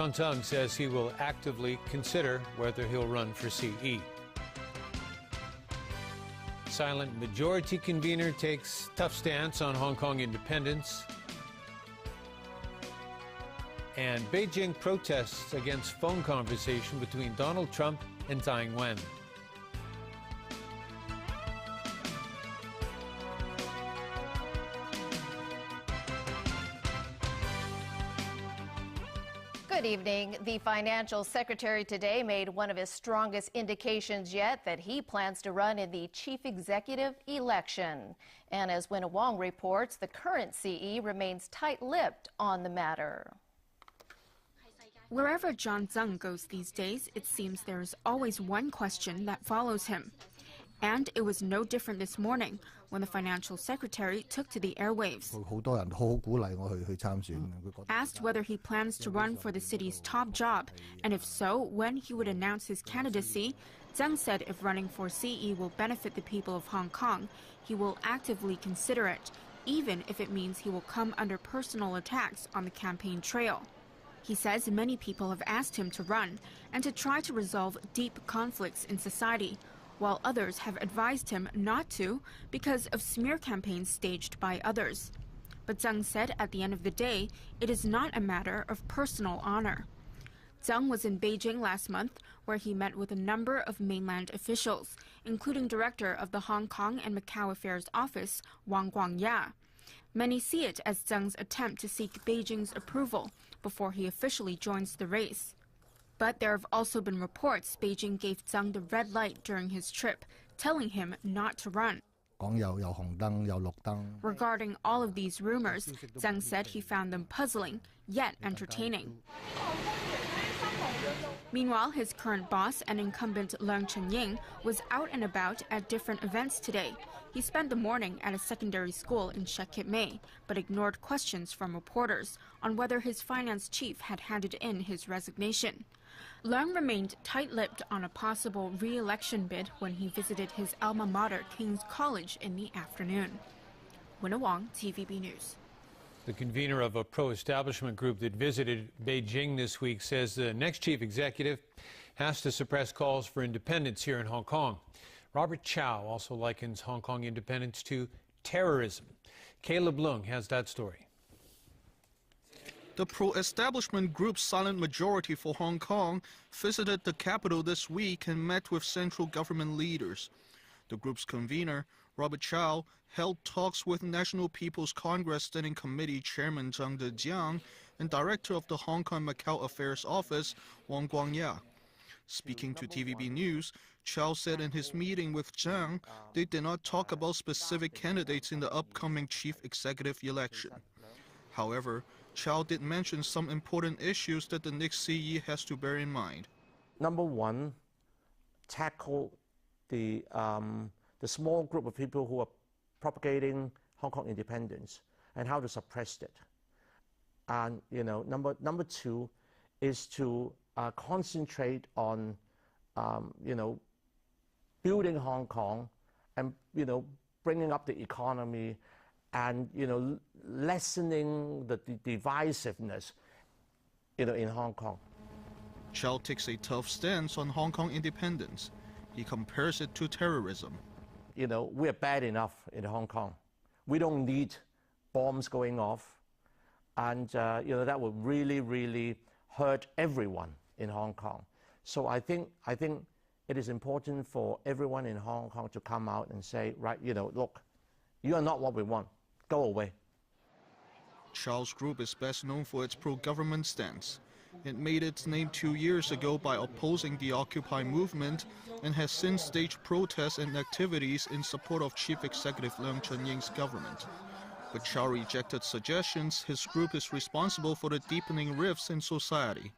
John Tsang says he will actively consider whether he'll run for CE. Silent majority convener takes tough stance on Hong Kong independence. And Beijing protests against phone conversation between Donald Trump and Tsai Ing-wen. Good evening. The financial secretary today made one of his strongest indications yet that he plans to run in the chief executive election. And as Winna Wong reports, the current CE remains tight-lipped on the matter. Wherever John Tsang goes these days, it seems there is always one question that follows him. And it was no different this morning when the financial secretary took to the airwaves. Asked whether he plans to run for the city's top job, and if so, when he would announce his candidacy, Tsang said if running for CE will benefit the people of Hong Kong, he will actively consider it, even if it means he will come under personal attacks on the campaign trail. He says many people have asked him to run and to try to resolve deep conflicts in society, while others have advised him not to because of smear campaigns staged by others. But Tsang said at the end of the day, it is not a matter of personal honor. Tsang was in Beijing last month, where he met with a number of mainland officials, including Director of the Hong Kong and Macau Affairs Office, Wang Guangya. Many see it as Tsang's attempt to seek Beijing's approval before he officially joins the race. But there have also been reports Beijing gave Tsang the red light during his trip, telling him not to run. Regarding all of these rumors, Tsang said he found them puzzling, yet entertaining. Meanwhile, his current boss and incumbent Leung Chun-ying was out and about at different events today. He spent the morning at a secondary school in Shek Kip Mei, but ignored questions from reporters on whether his finance chief had handed in his resignation. Leung remained tight-lipped on a possible re-election bid when he visited his alma mater, King's College, in the afternoon. Winna Wong, TVB News. The convener of a pro-establishment group that visited Beijing this week says the next chief executive has to suppress calls for independence here in Hong Kong. Robert Chow also likens Hong Kong independence to terrorism. Caleb Leung has that story. The pro-establishment group Silent Majority for Hong Kong visited the capital this week and met with central government leaders. The group's convener, Robert Chow, held talks with National People's Congress Standing Committee Chairman Zhang Dejiang and Director of the Hong Kong Macau Affairs Office, Wang Guangya. Speaking to TVB News, Chow said in his meeting with Zhang, they did not talk about specific candidates in the upcoming chief executive election. However, Chow did mention some important issues that the next CE has to bear in mind. Number one, tackle the small group of people who are propagating Hong Kong independence and how to suppress it. And number two is to concentrate on building Hong Kong and bringing up the economy and lessening the divisiveness in Hong Kong. Chow takes a tough stance on Hong Kong independence. He compares it to terrorism. We're bad enough in Hong Kong. We don't need bombs going off, and that would really, really hurt everyone in Hong Kong. So I think it is important for everyone in Hong Kong to come out and say, right, look, you are not what we want. Go away. Chow's group is best known for its pro-government stance. It made its name 2 years ago by opposing the Occupy movement and has since staged protests and activities in support of Chief Executive Leung Chun-ying's government. But Chow rejected suggestions his group is responsible for the deepening rifts in society.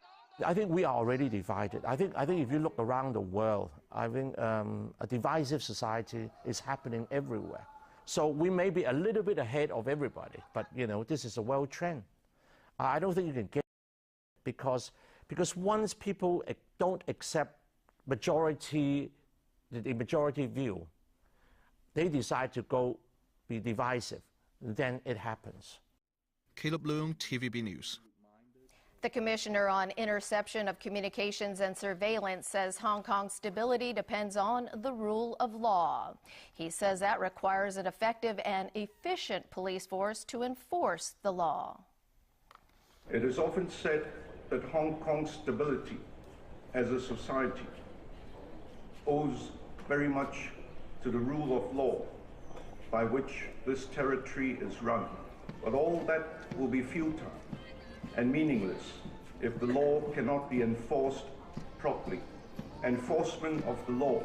I think we are already divided. I think if you look around the world, I think a divisive society is happening everywhere. So we may be a little bit ahead of everybody, but this is a world trend. I don't think you can get because once people don't accept the majority view, they decide to go be divisive. Then it happens. Caleb Leung, TVB News. The Commissioner on Interception of Communications and Surveillance says Hong Kong's stability depends on the rule of law. He says that requires an effective and efficient police force to enforce the law. It is often said that Hong Kong's stability as a society owes very much to the rule of law by which this territory is run. But all that will be futile and meaningless if the law cannot be enforced properly. Enforcement of the law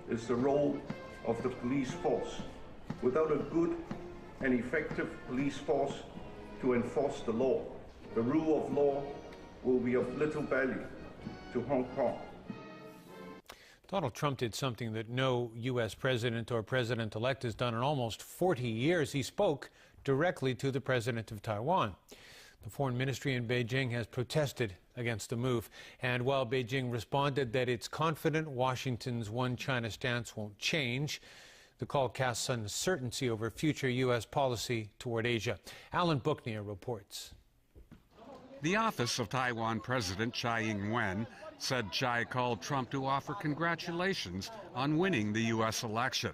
is the role of the police force. Without a good and effective police force to enforce the law, the rule of law will be of little value to Hong Kong. Donald Trump did something that no U.S. president or president-elect has done in almost 40 years. He spoke directly to the president of Taiwan. The foreign ministry in Beijing has protested against the move. And while Beijing responded that it's confident Washington's one China stance won't change, the call casts uncertainty over future U.S. policy toward Asia. Alan Bookneer reports. The office of Taiwan President Tsai Ing-wen said Tsai called Trump to offer congratulations on winning the U.S. election.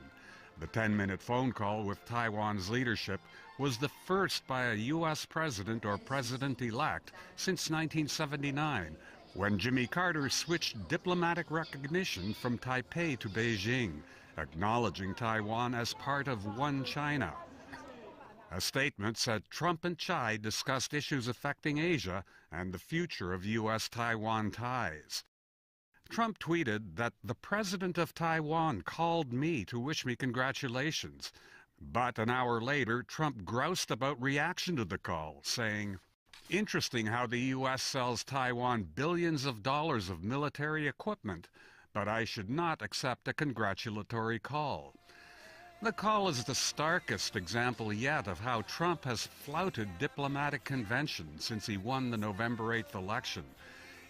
The 10-minute phone call with Taiwan's leadership was the first by a U.S. president or president-elect since 1979, when Jimmy Carter switched diplomatic recognition from Taipei to Beijing, acknowledging Taiwan as part of one China. A statement said Trump and Tsai discussed issues affecting Asia and the future of U.S.-Taiwan ties. Trump tweeted that the president of Taiwan called me to wish me congratulations. But an hour later, Trump groused about reaction to the call, saying, "Interesting how the U.S. sells Taiwan billions of dollars of military equipment, but I should not accept a congratulatory call." The call is the starkest example yet of how Trump has flouted diplomatic convention since he won the November 8th election.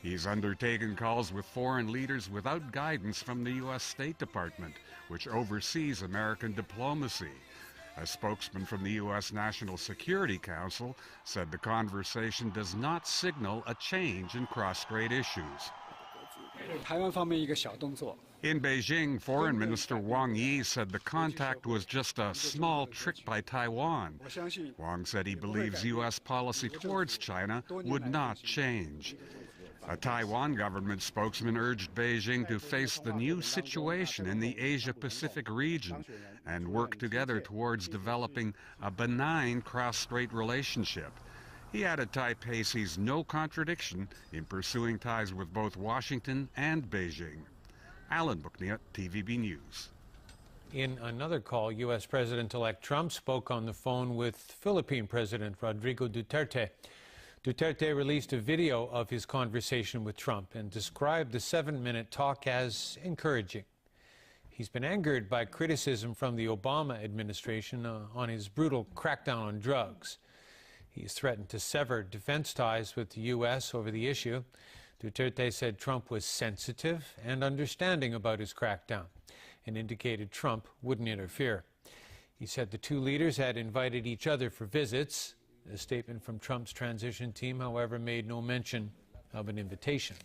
He's undertaken calls with foreign leaders without guidance from the U.S. State Department, which oversees American diplomacy. A spokesman from the U.S. National Security Council said the conversation does not signal a change in cross-strait issues. In Beijing, Foreign Minister Wang Yi said the contact was just a small trick by Taiwan. Wang said he believes U.S. policy towards China would not change. A Taiwan government spokesman urged Beijing to face the new situation in the Asia-Pacific region and work together towards developing a benign cross-strait relationship. He added Taipei sees no contradiction in pursuing ties with both Washington and Beijing. Alan Bookneer, TVB News. In another call, U.S. President-elect Trump spoke on the phone with Philippine President Rodrigo Duterte. Duterte released a video of his conversation with Trump and described the 7-minute talk as encouraging. He's been angered by criticism from the Obama administration on his brutal crackdown on drugs. He's threatened to sever defense ties with the U.S. over the issue. Duterte said Trump was sensitive and understanding about his crackdown and indicated Trump wouldn't interfere. He said the two leaders had invited each other for visits. A statement from Trump's transition team, however, made no mention of an invitation.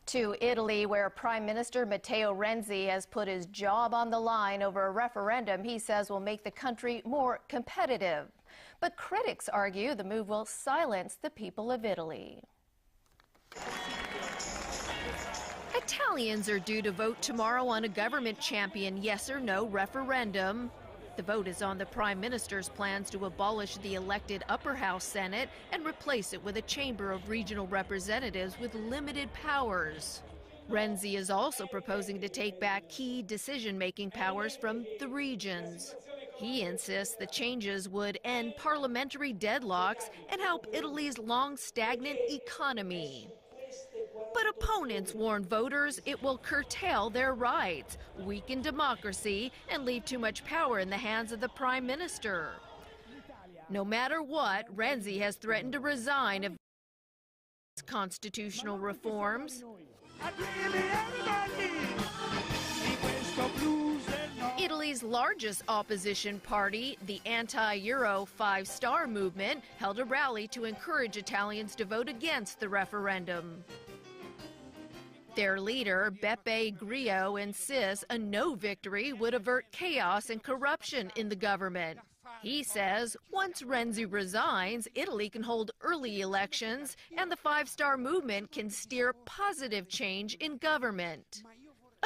To Italy, where Prime Minister Matteo Renzi has put his job on the line over a referendum he says will make the country more competitive. But critics argue the move will silence the people of Italy. Italians are due to vote tomorrow on a government champion yes or no referendum. The vote is on the Prime Minister's plans to abolish the elected Upper House Senate and replace it with a chamber of regional representatives with limited powers. Renzi is also proposing to take back key decision-making powers from the regions. He insists the changes would end parliamentary deadlocks and help Italy's long stagnant economy. But opponents warn voters it will curtail their rights, weaken democracy, and leave too much power in the hands of the Prime Minister. No matter what, Renzi has threatened to resign if constitutional reforms. Italy's Italy's largest opposition party, the anti-Euro Five Star Movement, held a rally to encourage Italians to vote against the referendum. Their leader, Beppe Grillo, insists a no victory would avert chaos and corruption in the government. He says once Renzi resigns, Italy can hold early elections and the Five Star Movement can steer positive change in government.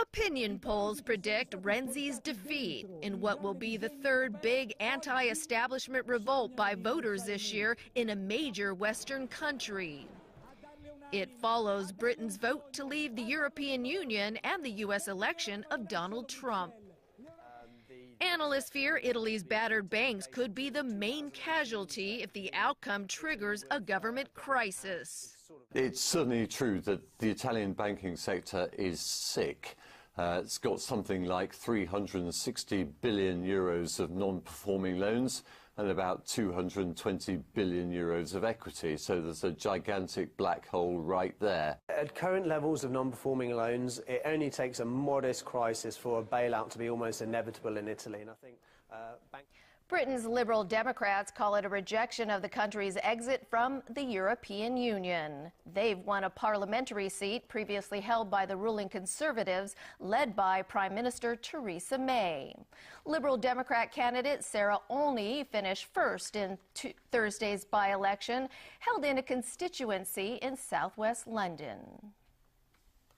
Opinion polls predict Renzi's defeat in what will be the third big anti-establishment revolt by voters this year in a major Western country. It follows Britain's vote to leave the European Union and the U.S. election of Donald Trump. Analysts fear Italy's battered banks could be the main casualty if the outcome triggers a government crisis. It's certainly true that the Italian banking sector is sick. It's got something like 360 billion euros of non-performing loans and about 220 billion euros of equity. So there's a gigantic black hole right there. At current levels of non-performing loans, it only takes a modest crisis for a bailout to be almost inevitable in Italy. And I think Britain's Liberal Democrats call it a rejection of the country's exit from the European Union. They've won a parliamentary seat previously held by the ruling Conservatives, led by Prime Minister Theresa May. Liberal Democrat candidate Sarah Olney finished first in Thursday's by-election, held in a constituency in southwest London.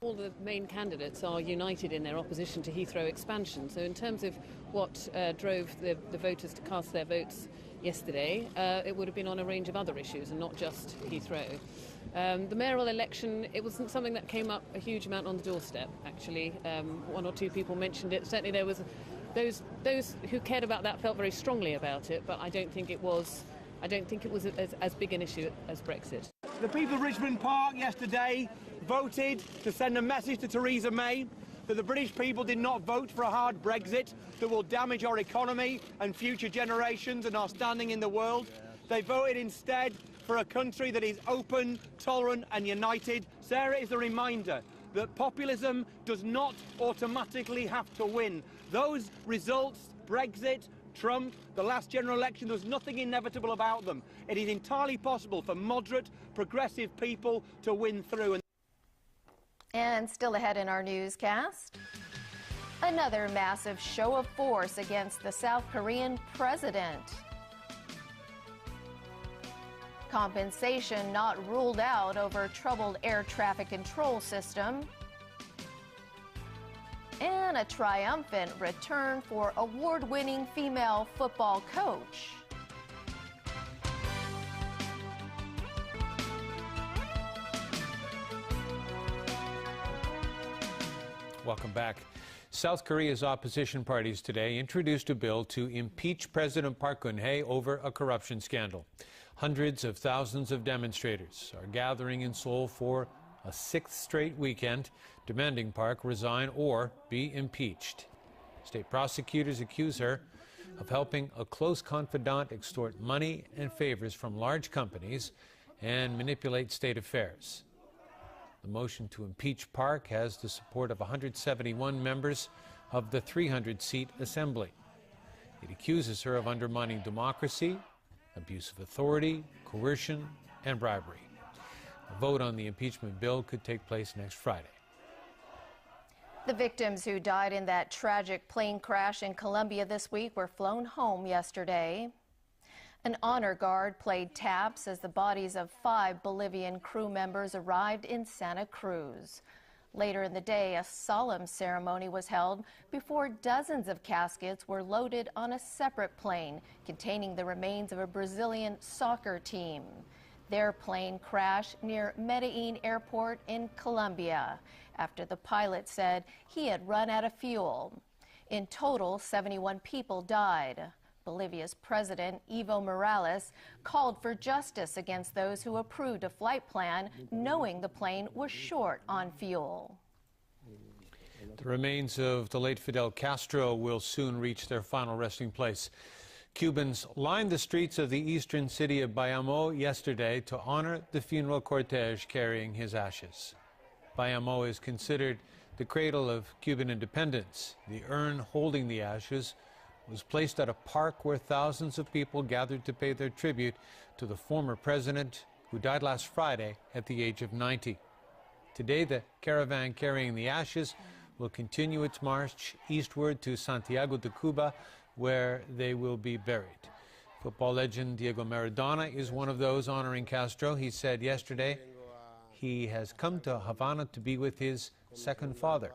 All the main candidates are united in their opposition to Heathrow expansion. So in terms of what drove the voters to cast their votes yesterday, it would have been on a range of other issues and not just Heathrow. The mayoral election, it wasn't something that came up a huge amount on the doorstep, actually. One or two people mentioned it. Certainly there was those who cared about that felt very strongly about it, but I don't think it was as big an issue as Brexit. The people of Richmond Park yesterday voted to send a message to Theresa May that the British people did not vote for a hard Brexit that will damage our economy and future generations and our standing in the world. They voted instead for a country that is open, tolerant and united. Sarah is a reminder that populism does not automatically have to win. Those results, Brexit, Trump, the last general election, there's nothing inevitable about them. It is entirely possible for moderate, progressive people to win through. And still ahead in our newscast, another massive show of force against the South Korean president. Compensation not ruled out over troubled air traffic control system. And a triumphant return for award-winning female football coach. Welcome back. South Korea's opposition parties today introduced a bill to impeach President Park Geun-hye over a corruption scandal. Hundreds of thousands of demonstrators are gathering in Seoul for a sixth straight weekend, demanding Park resign or be impeached. State prosecutors accuse her of helping a close confidant extort money and favors from large companies and manipulate state affairs. The motion to impeach Park has the support of 171 members of the 300-seat assembly. It accuses her of undermining democracy, abuse of authority, coercion, and bribery. A vote on the impeachment bill could take place next Friday. The victims who died in that tragic plane crash in Colombia this week were flown home yesterday. An honor guard played taps as the bodies of 5 Bolivian crew members arrived in Santa Cruz. Later in the day, a solemn ceremony was held before dozens of caskets were loaded on a separate plane containing the remains of a Brazilian soccer team. Their plane crashed near Medellin Airport in Colombia after the pilot said he had run out of fuel. In total, 71 people died. Bolivia's President Evo Morales called for justice against those who approved a flight plan knowing the plane was short on fuel. The remains of the late Fidel Castro will soon reach their final resting place. Cubans lined the streets of the eastern city of Bayamo yesterday to honor the funeral cortege carrying his ashes. Bayamo is considered the cradle of Cuban independence. The urn holding the ashes was placed at a park where thousands of people gathered to pay their tribute to the former president who died last Friday at the age of 90. Today, the caravan carrying the ashes will continue its march eastward to Santiago de Cuba, where they will be buried. Football legend Diego Maradona is one of those honoring Castro. He said yesterday he has come to Havana to be with his second father.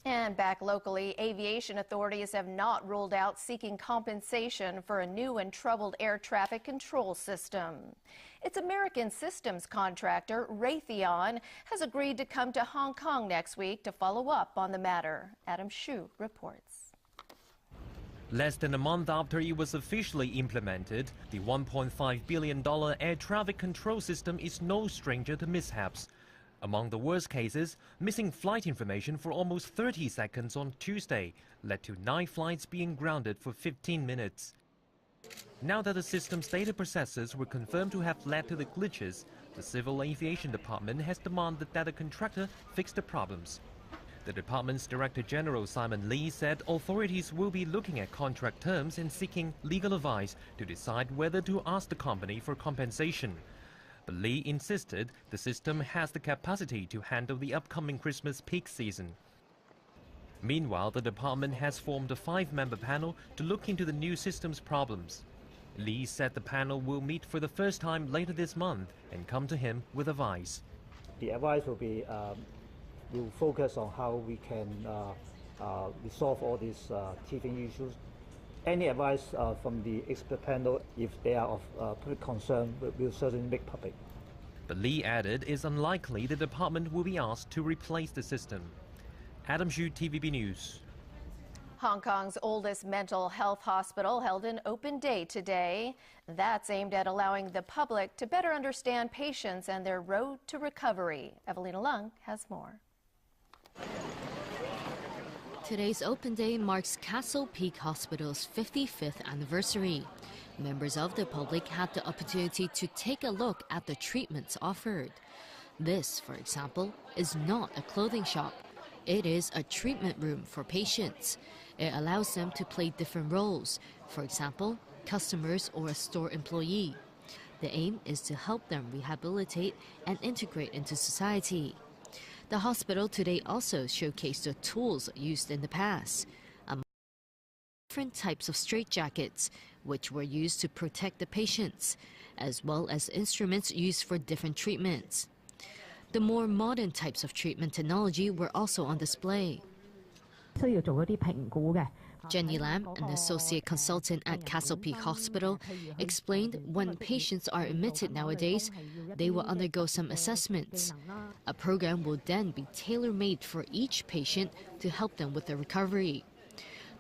And back locally, aviation authorities have not ruled out seeking compensation for a new and troubled air traffic control system. Its American systems contractor, Raytheon, has agreed to come to Hong Kong next week to follow up on the matter. Adam Shu reports. Less than a month after it was officially implemented, the $1.5 billion air traffic control system is no stranger to mishaps. Among the worst cases, missing flight information for almost 30 seconds on Tuesday led to 9 flights being grounded for 15 minutes. Now that the system's data processors were confirmed to have led to the glitches, the Civil Aviation Department has demanded that the contractor fix the problems. The department's Director General Simon Lee said authorities will be looking at contract terms and seeking legal advice to decide whether to ask the company for compensation. But Lee insisted the system has the capacity to handle the upcoming Christmas peak season. Meanwhile, the department has formed a 5-member panel to look into the new system's problems. Lee said the panel will meet for the first time later this month and come to him with advice. The advice will focus on how we can resolve all these teething issues. Any advice from the expert panel, if they are of public concern, will certainly make public. But Lee added it's unlikely the department will be asked to replace the system. Adam Xu, TVB News. Hong Kong's oldest mental health hospital held an open day today. That's aimed at allowing the public to better understand patients and their road to recovery. Evelina Lung has more. Today's open day marks Castle Peak Hospital's 55th anniversary. Members of the public had the opportunity to take a look at the treatments offered. This, for example, is not a clothing shop. It is a treatment room for patients. It allows them to play different roles, for example, customers or a store employee. The aim is to help them rehabilitate and integrate into society. The hospital today also showcased the tools used in the past. Among different types of straitjackets, which were used to protect the patients, as well as instruments used for different treatments. The more modern types of treatment technology were also on display. Jenny Lam, an associate consultant at Castle Peak Hospital, explained when patients are admitted nowadays, they will undergo some assessments. A program will then be tailor-made for each patient to help them with their recovery.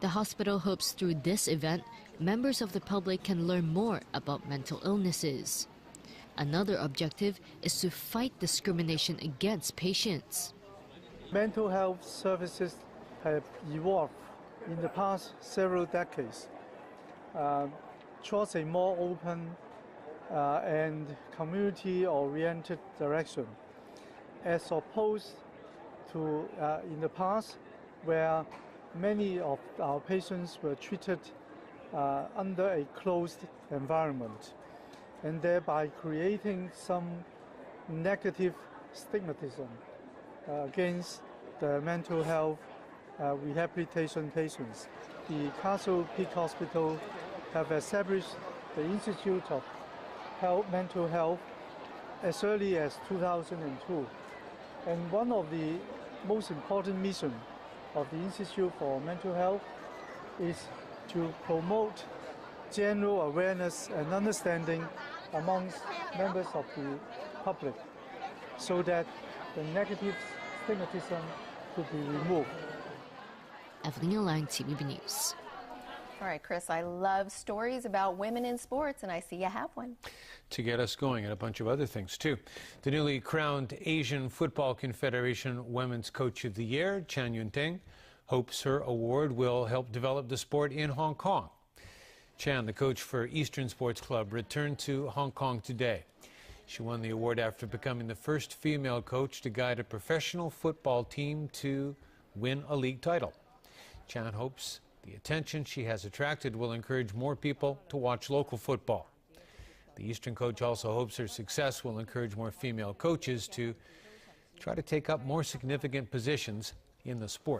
The hospital hopes through this event, members of the public can learn more about mental illnesses. Another objective is to fight discrimination against patients. Mental health services have evolved in the past several decades towards a more open and community-oriented direction, as opposed to in the past where many of our patients were treated under a closed environment, and thereby creating some negative stigmatism against the mental health rehabilitation patients. The Castle Peak Hospital have established the Institute of Mental Health as early as 2002. And one of the most important missions of the Institute for Mental Health is to promote general awareness and understanding amongst members of the public so that the negative stigmatism could be removed. Evelina Lang, TVB News. All right, Chris, I love stories about women in sports, and I see you have one. To get us going, and a bunch of other things, too. The newly crowned Asian Football Confederation Women's Coach of the Year, Chan Yun-ting, hopes her award will help develop the sport in Hong Kong. Chan, the coach for Eastern Sports Club, returned to Hong Kong today. She won the award after becoming the first female coach to guide a professional football team to win a league title. Chan hopes the attention she has attracted will encourage more people to watch local football. The Eastern coach also hopes her success will encourage more female coaches to try to take up more significant positions in the sport.